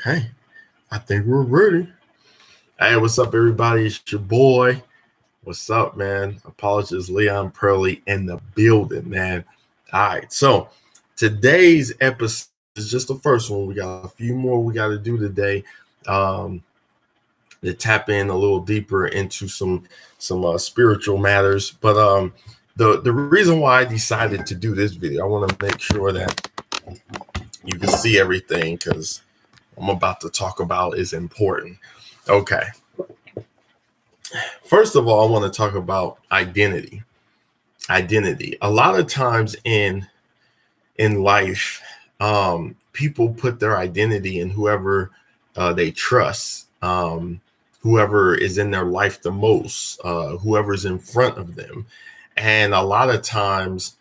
Okay, I think we're ready. Hey, what's up, everybody? It's your boy. What's up, man? Apologies, Leon Pearly in the building, man. All right, so today's episode is just the first one. We got a few more we got to do today um, to tap in a little deeper into some spiritual matters. But the reason why I decided to do this video, I want to make sure that you can see everything because I'm about to talk about is important. Okay. First of all, I want to talk about identity. Identity. A lot of times in life, people put their identity in whoever they trust, whoever is in their life the most, whoever's in front of them. And a lot of times,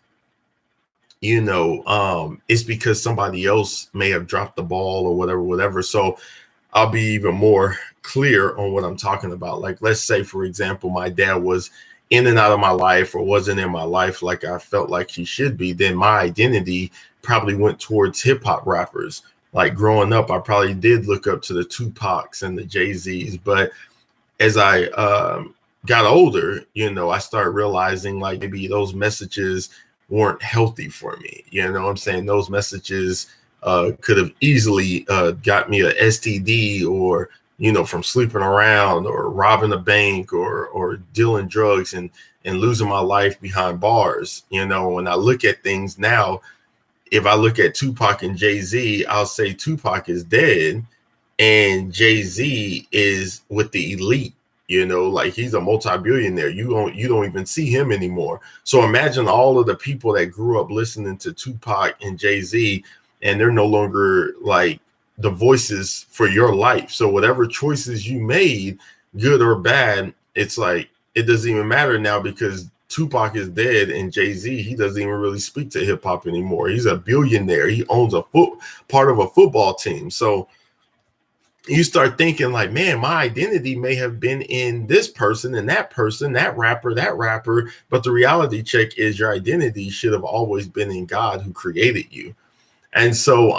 it's because somebody else may have dropped the ball or whatever. So I'll be even more clear on what I'm talking about. Like, let's say, for example, my dad was in and out of my life or wasn't in my life like I felt like he should be. Then my identity probably went towards hip hop rappers. Like growing up, I probably did look up to the Tupacs and the Jay-Z's. But as I got older, I started realizing like maybe those messages weren't healthy for me. You know what I'm saying? Those messages could have easily got me a STD or, from sleeping around or robbing a bank or dealing drugs and losing my life behind bars. When I look at things now, if I look at Tupac and Jay-Z, I'll say Tupac is dead and Jay-Z is with the elite. Like he's a multi-billionaire. You don't even see him anymore. So imagine all of the people that grew up listening to Tupac and Jay-Z, and they're no longer like the voices for your life. So whatever choices you made, good or bad, it's like it doesn't even matter now because Tupac is dead and Jay-Z, he doesn't even really speak to hip hop anymore. He's a billionaire. He owns part of a football team. So you start thinking like, man, my identity may have been in this person, that rapper. But the reality check is your identity should have always been in God who created you. And so,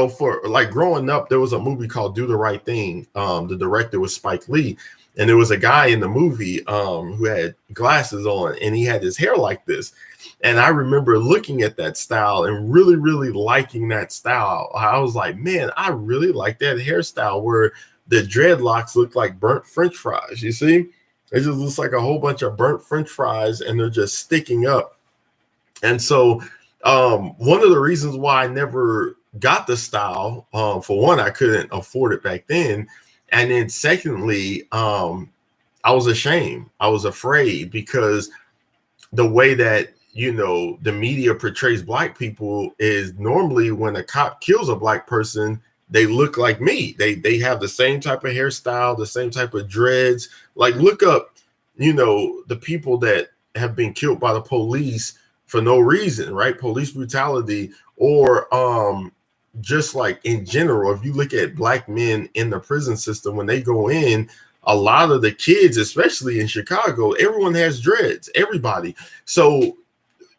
for like growing up, there was a movie called Do the Right Thing. The director was Spike Lee. And there was a guy in the movie who had glasses on and he had his hair like this. And I remember looking at that style and really, really liking that style. I was like, man, I really like that hairstyle where the dreadlocks look like burnt French fries. You see, it just looks like a whole bunch of burnt French fries and they're just sticking up. And so one of the reasons why I never got the style, for one, I couldn't afford it back then. And then secondly, I was ashamed. I was afraid because the way that, the media portrays black people is normally when a cop kills a black person, they look like me. They have the same type of hairstyle, the same type of dreads. Like look up, the people that have been killed by the police for no reason, right? Police brutality or just like in general, if you look at black men in the prison system, when they go in, a lot of the kids, especially in Chicago, everyone has dreads, everybody. So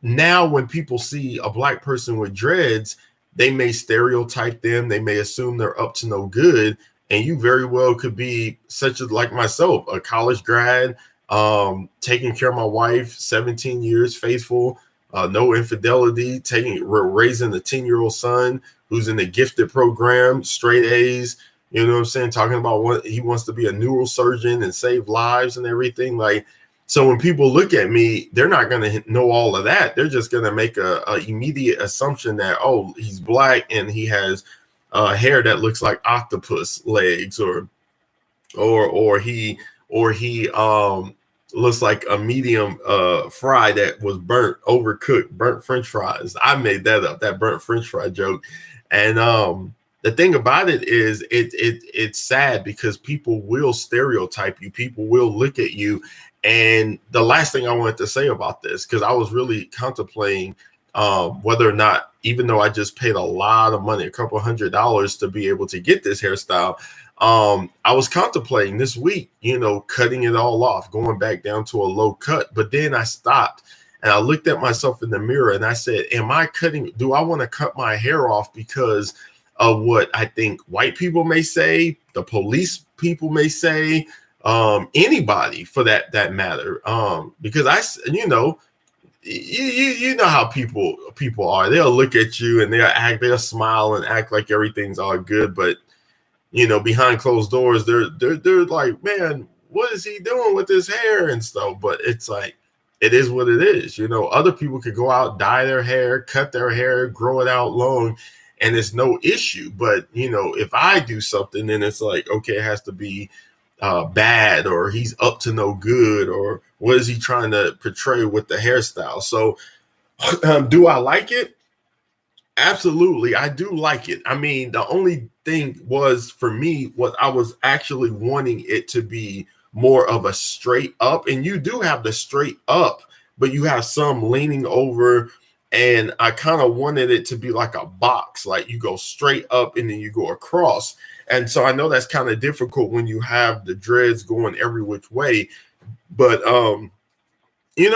now when people see a black person with dreads, they may stereotype them. They may assume they're up to no good. And you very well could be such as like myself, a college grad, taking care of my wife, 17 years, faithful, no infidelity, raising a 10-year-old son who's in the gifted program, straight A's, you know what I'm saying? Talking about what he wants to be a neurosurgeon and save lives and everything. Like, so when people look at me, they're not going to know all of that. They're just going to make a immediate assumption that, oh, he's black and he has hair that looks like octopus legs or he looks like a medium fry that was overcooked, burnt French fries. I made that up, that burnt French fry joke. And the thing about it is it's sad because people will stereotype you. People will look at you. And the last thing I wanted to say about this, because I was really contemplating whether or not, even though I just paid a lot of money, a couple $100 to be able to get this hairstyle, I was contemplating this week, cutting it all off, going back down to a low cut. But then I stopped And I looked at myself in the mirror and I said, do I want to cut my hair off because of what I think white people may say, the police people may say, anybody for that matter? Because you know how people are. They'll look at you and they'll smile and act like everything's all good, but behind closed doors, they're like, man, what is he doing with his hair and stuff? But it's like, it is what it is. Other people could go out, dye their hair, cut their hair, grow it out long, and it's no issue. But if I do something, then it's like, okay, it has to be bad, or he's up to no good, or what is he trying to portray with the hairstyle? So do I like it? Absolutely, I do like it. I mean, the only thing was, for me, what I was actually wanting it to be more of a straight up, and you do have the straight up, but you have some leaning over, and I kind of wanted it to be like a box, like you go straight up and then you go across. And so I know that's kind of difficult when you have the dreads going every which way, but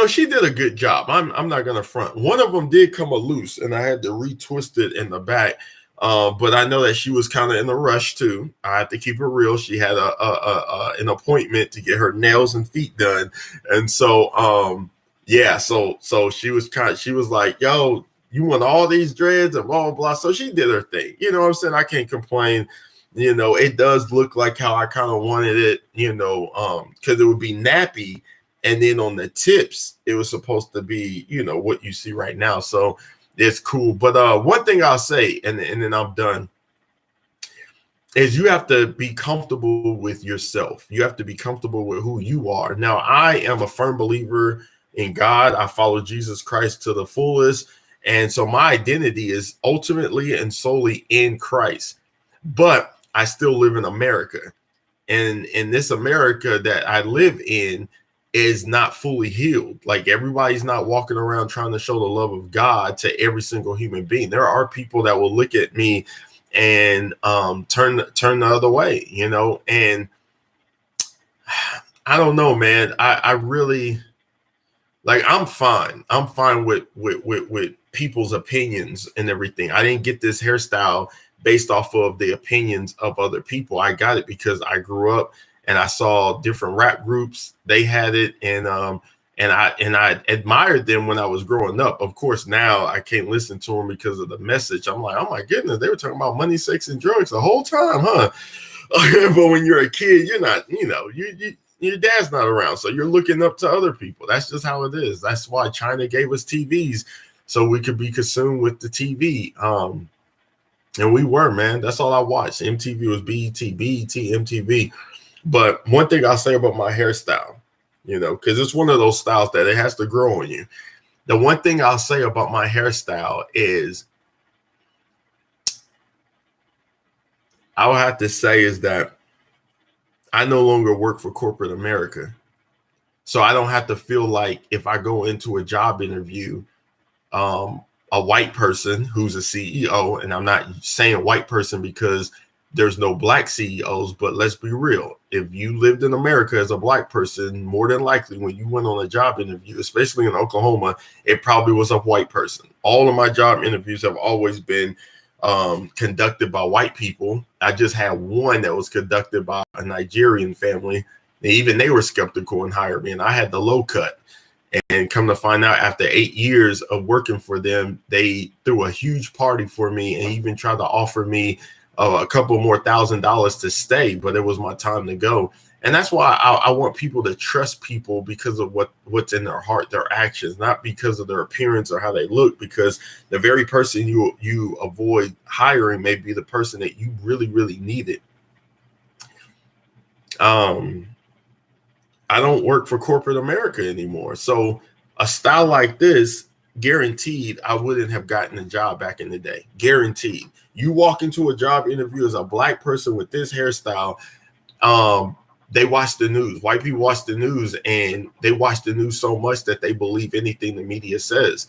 she did a good job. I'm not gonna front. One of them did come loose, and I had to retwist it in the back. But I know that she was kind of in a rush too. I have to keep it real. She had an appointment to get her nails and feet done, and so yeah. So she was like, "Yo, you want all these dreads and blah blah blah." So she did her thing. You know what I'm saying? I can't complain. It does look like how I kind of wanted it. Because it would be nappy. And then on the tips, it was supposed to be, what you see right now. So it's cool. But one thing I'll say, and then I'm done, is you have to be comfortable with yourself. You have to be comfortable with who you are. Now, I am a firm believer in God. I follow Jesus Christ to the fullest. And so my identity is ultimately and solely in Christ. But I still live in America. And in this America that I live in, is not fully healed. Like, everybody's not walking around trying to show the love of God to every single human being. There are people that will look at me and turn the other way, and I don't know, man. I really, like, I'm fine with people's opinions and everything. I didn't get this hairstyle based off of the opinions of other people. I got it because I grew up and I saw different rap groups. They had it, and I admired them when I was growing up. Of course, now I can't listen to them because of the message. I'm like, oh my goodness, they were talking about money, sex, and drugs the whole time, huh? But when you're a kid, you're not, your dad's not around, so you're looking up to other people. That's just how it is. That's why China gave us TVs, so we could be consumed with the TV. And we were, man. That's all I watched. MTV was BET, MTV. But one thing I'll say about my hairstyle, because it's one of those styles that it has to grow on you. The one thing I'll say about my hairstyle is, I would have to say is that I no longer work for corporate America. So I don't have to feel like if I go into a job interview, a white person who's a CEO, and I'm not saying white person because there's no black CEOs, but let's be real. If you lived in America as a black person, more than likely when you went on a job interview, especially in Oklahoma, it probably was a white person. All of my job interviews have always been conducted by white people. I just had one that was conducted by a Nigerian family. And even they were skeptical and hired me, and I had the low cut. And come to find out, after 8 years of working for them, they threw a huge party for me and even tried to offer me a couple more $1,000s to stay, but it was my time to go. And that's why I want people to trust people because of what's in their heart, their actions, not because of their appearance or how they look, because the very person you avoid hiring may be the person that you really, really needed. I don't work for corporate America anymore. So a style like this, guaranteed, I wouldn't have gotten a job back in the day. Guaranteed. You walk into a job interview as a black person with this hairstyle, they watch the news. White people watch the news, and they watch the news so much that they believe anything the media says.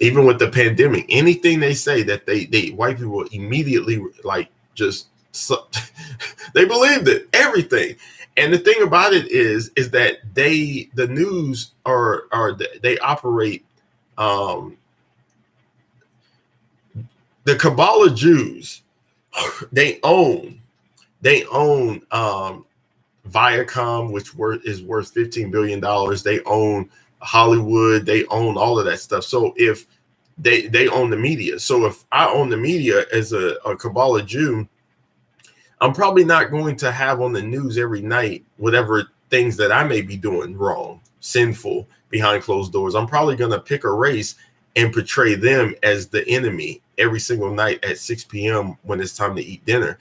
Even with the pandemic, anything they say, that they white people immediately they believed it, everything. And the thing about it is that the news they operate, um, the Kabbalah Jews, they own Viacom, which is worth $15 billion. They own Hollywood. They own all of that stuff. So if they own the media. So if I own the media as a Kabbalah Jew, I'm probably not going to have on the news every night whatever things that I may be doing wrong, sinful, behind closed doors. I'm probably going to pick a race and portray them as the enemy every single night at 6 p.m. when it's time to eat dinner.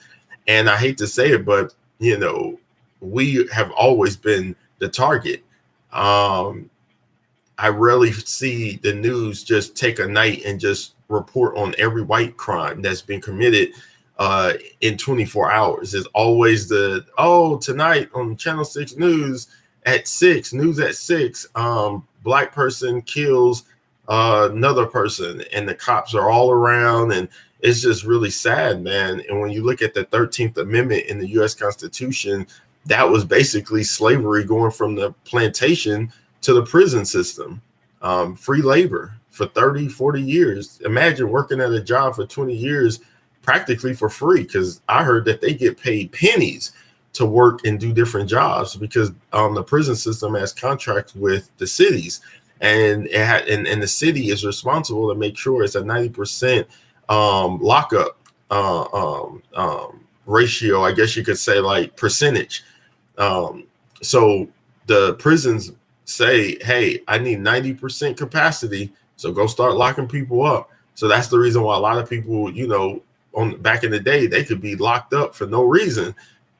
And I hate to say it, but, you know, we have always been the target. I rarely see the news just take a night and just report on every white crime that's been committed in 24 hours. It's always tonight on Channel 6 News at 6, Black person kills another person, and the cops are all around, and it's just really sad, man. And when you look at the 13th Amendment in the U.S. Constitution, that was basically slavery going from the plantation to the prison system, free labor for 30, 40 years. Imagine working at a job for 20 years practically for free, because I heard that they get paid pennies to work and do different jobs because the prison system has contracts with the cities, and and the city is responsible to make sure it's a 90% lockup ratio, I guess you could say, like percentage. So the prisons say, hey, I need 90% capacity, so go start locking people up. So that's the reason why a lot of people, you know, back in the day, they could be locked up for no reason.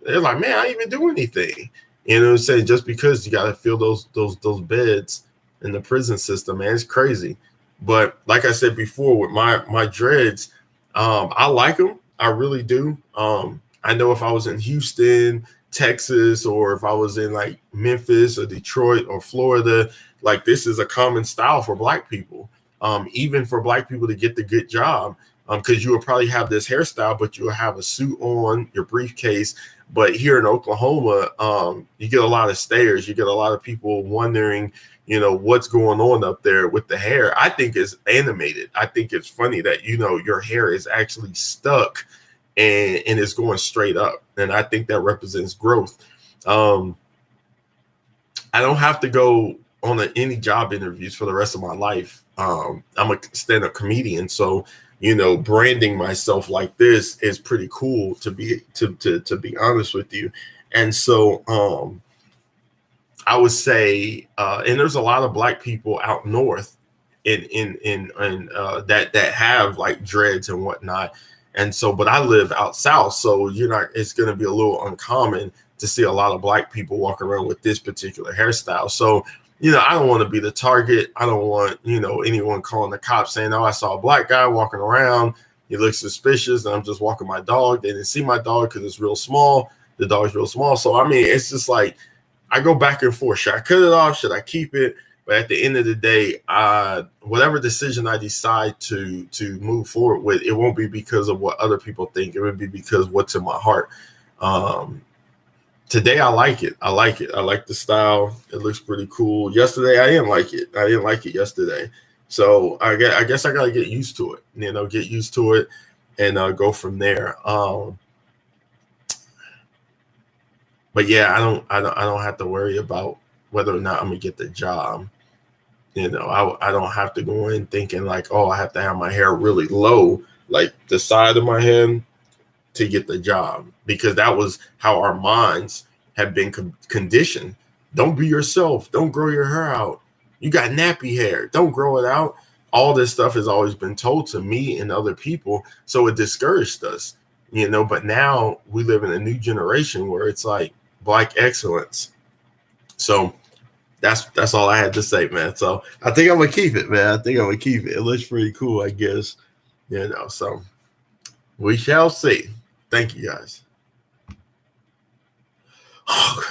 They're like, man, I didn't even do anything. You know what I'm saying? Just because you got to fill those beds in the prison system, man, it's crazy. But like I said before, with my dreads, I like them. I really do. I know if I was in Houston, Texas, or if I was in like Memphis or Detroit or Florida, like this is a common style for Black people, even for Black people to get the good job, because you will probably have this hairstyle, but you'll have a suit on, your briefcase. But here in Oklahoma, you get a lot of stares. You get a lot of people wondering, you know, what's going on up there with the hair. I think it's animated. I think it's funny that, you know, your hair is actually stuck and it's going straight up. And I think that represents growth. I don't have to go on any job interviews for the rest of my life. I'm a stand-up comedian, so, you know, branding myself like this is pretty cool to be honest with you. And so I would say, and there's a lot of Black people out north that have like dreads and whatnot. And so, but I live out south, so it's going to be a little uncommon to see a lot of Black people walking around with this particular hairstyle. So, you know, I don't want to be the target. I don't want, you know, anyone calling the cops saying, oh, I saw a Black guy walking around. He looks suspicious, and I'm just walking my dog. They didn't see my dog because it's real small. The dog's real small. So, I mean, it's just like, I go back and forth. Should I cut it off? Should I keep it? But at the end of the day, whatever decision I decide to move forward with, it won't be because of what other people think. It would be because what's in my heart. Today, I like it. I like the style. It looks pretty cool. Yesterday, I didn't like it. I didn't like it yesterday. So I guess I got to get used to it. You know, get used to it and go from there. But yeah, I don't have to worry about whether or not I'm gonna get the job. You know, I don't have to go in thinking like, oh, I have to have my hair really low, like the side of my head, to get the job, because that was how our minds have been conditioned. Don't be yourself. Don't grow your hair out. You got nappy hair. Don't grow it out. All this stuff has always been told to me and other people, so it discouraged us. You know, but now we live in a new generation where it's like Black excellence. So that's all I had to say, man. So I think I'm gonna keep it, man. I think I'm gonna keep it. It looks pretty cool, I guess. You know, so we shall see. Thank you, guys.